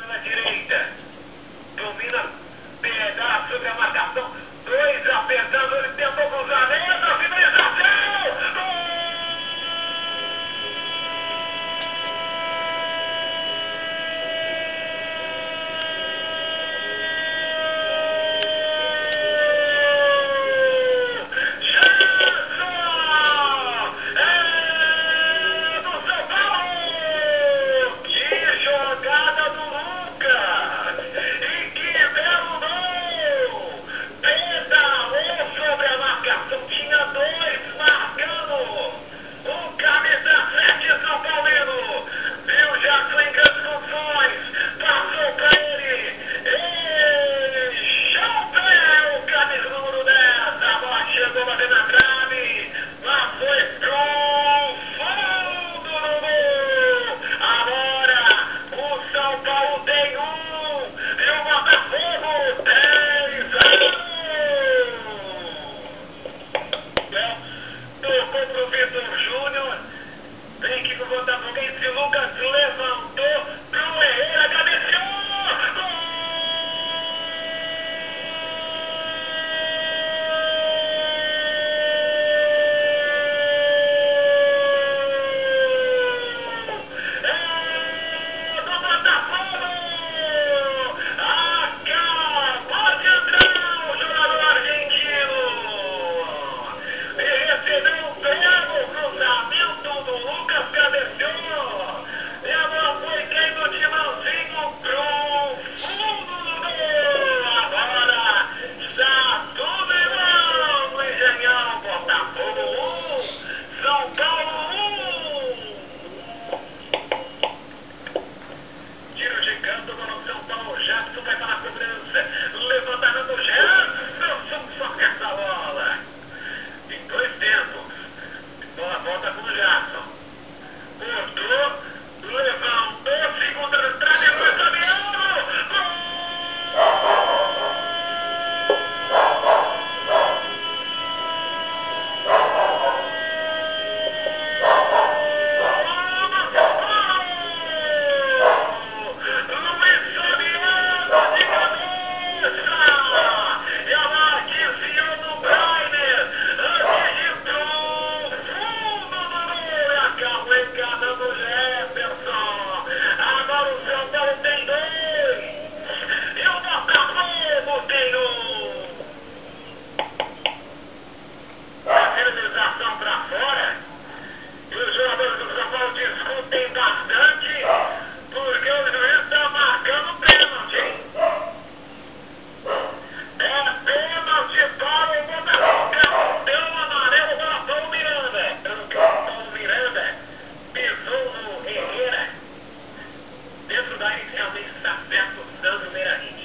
Na direita, domina, pedaço da marcação, dois apertando, ele tentou cruzamento, a finalização, gol! Tinha dois marcando. O camisa 7 São Paulino. Viu o Jackson em grandes condições. Passou pra ele. Chapéu, o camisa número 10. A bola chegou batendo na trave. Mas foi pro fundo do gol. Agora o São Paulo tem um. E o Botafogo tem 0. Tocou pro Vitor Júnior. Vem aqui com o Botafoguense. Lucas levantou pro Herrera, cabeceou. Gol! É do Botafogo. Acabou de entrar o jogador argentino. Recebeu um belo cruzamento do Lucas, cabeceou. E a bola foi caindo de mãozinho pro fundo do gol. Agora está tudo igual no Engenhão. Botafogo 1, São Paulo 1. Tiro de canto para o São Paulo. Jackson vai para a cobrança. Levantamento do Jackson. Soca essa bola. Em dois tempos. Bola volta com o Jackson. Cortou. Levantou. Segunda entrada. E foi caminhando. Luiz Fabiano de cabeça. E a bola desviou no Brainer. Acabou enganando o Jefferson. Agora o São Paulo tem 2. E o Botafogo tem 1. A finalização para fora. E os jogadores do São Paulo discutem bastante. Porque o juiz está marcando pênalti. É pênalti para o Botafogo. Cartão amarelo para Paulo Miranda. Pelo que o Paulo Miranda pisou no Herrera. Dentro da área, realmente está certo o Sandro Meirahit.